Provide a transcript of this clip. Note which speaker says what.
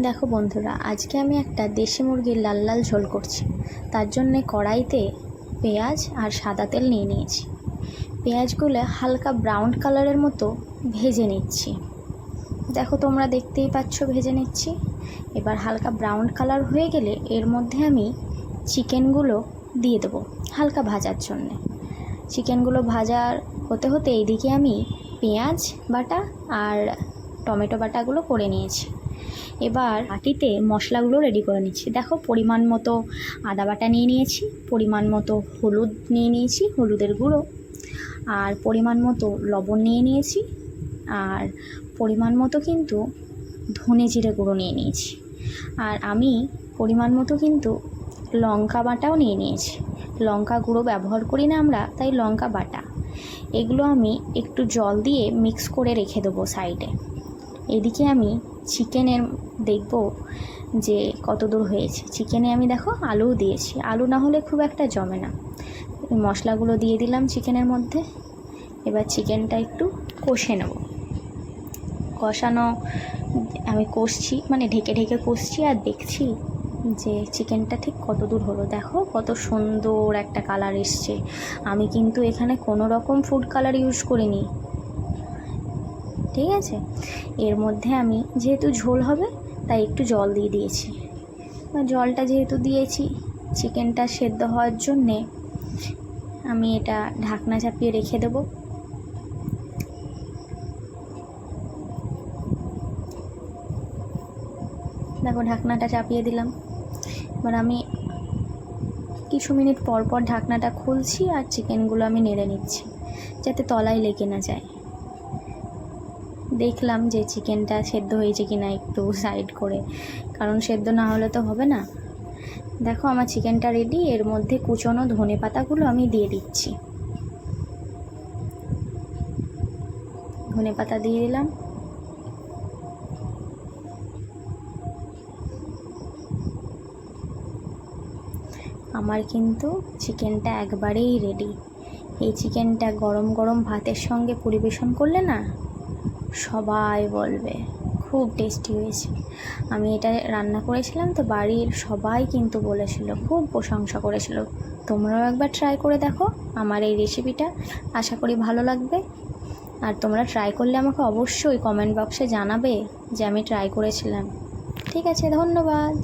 Speaker 1: দেখো বন্ধুরা, আজকে আমি একটা দেশি মুরগির লাল লাল ঝোল করছি। তার জন্যে কড়াইতে পেঁয়াজ আর সাদা তেল নিয়ে নিয়েছি। পেঁয়াজগুলো হালকা ব্রাউন কালারের মতো ভেজে নিচ্ছি। দেখো, তোমরা দেখতেই পাচ্ছ ভেজে নিচ্ছি। এবার হালকা ব্রাউন কালার হয়ে গেলে এর মধ্যে আমি চিকেনগুলো দিয়ে দেবো হালকা ভাজার জন্যে। চিকেনগুলো ভাজার হতে হতে এইদিকে আমি পেঁয়াজ বাটা আর টমেটো বাটাগুলো করে নিয়েছি। এবার বাটিতে মশলাগুলো রেডি করে নিচ্ছি। দেখো, পরিমাণ মতো আদা বাটা নিয়ে নিয়েছি, পরিমাণ মতো হলুদ নিয়ে নিয়েছি, হলুদের গুঁড়ো, আর পরিমাণ মতো লবণ নিয়ে নিয়েছি, আর পরিমাণ মতো কিন্তু ধনে জিরে গুঁড়ো নিয়ে নিয়েছি। আর আমি পরিমাণ মতো কিন্তু লঙ্কা বাটাও নিয়ে নিয়েছি। লঙ্কা গুঁড়ো ব্যবহার করি না আমরা, তাই লঙ্কা বাটা। এগুলো আমি একটু জল দিয়ে মিক্স করে রেখে দেবো সাইডে। এদিকে আমি চিকেনের দেখব যে কত দূর হয়েছে। চিকেনে আমি দেখো আলুও দিয়েছি, আলু না হলে খুব একটা জমে না। মশলাগুলো দিয়ে দিলাম চিকেনের মধ্যে। এবার চিকেনটা একটু কষে নেব। কষানো আমি কষছি, মানে ঢেকে ঢেকে কষছি, আর দেখছি যে চিকেনটা ঠিক কত দূর হলো। দেখো কত সুন্দর একটা কালার এসছে। আমি কিন্তু এখানে কোনো রকম ফুড কালার ইউজ করিনি, ঠিক আছে। এর মধ্যে আমি যেহেতু ঝোল হবে তাই একটু জল দিয়ে দিয়েছি। জলটা যেহেতু দিয়েছি চিকেনটা সেদ্ধ হওয়ার জন্যে, আমি এটা ঢাকনা চাপিয়ে রেখে দেব। দেখো, ঢাকনাটা চাপিয়ে দিলাম। এবার আমি কিছু মিনিট পর পর ঢাকনাটা খুলছি আর চিকেনগুলো আমি নেড়ে নিচ্ছি যাতে তলায় লেগে না যায়। দেখলাম যে চিকেনটা সেদ্ধ হয়েছে কিনা একটু সাইড করে, কারণ সেদ্ধ না হলে তো হবে না। দেখো, আমার চিকেনটা রেডি। এর মধ্যে কুচনো ধনে পাতাগুলো আমি দিয়ে দিচ্ছি। ধনে পাতা দিয়ে দিলাম। আমার কিন্তু চিকেনটা একবারেই রেডি। এই চিকেনটা গরম গরম ভাতের সঙ্গে পরিবেশন করলে না সবাই বলবে খুব টেস্টি হয়েছে। আমি এটা রান্না করেছিলাম তো বাড়ির সবাই কিন্তু বলেছিল, খুব প্রশংসা করেছিল। তোমরাও একবার ট্রাই করে দেখো আমার এই রেসিপিটা, আশা করি ভালো লাগবে। আর তোমরা ট্রাই করলে আমাকে অবশ্যই কমেন্ট বক্সে জানাবে যে আমি ট্রাই করেছিলাম। ঠিক আছে, ধন্যবাদ।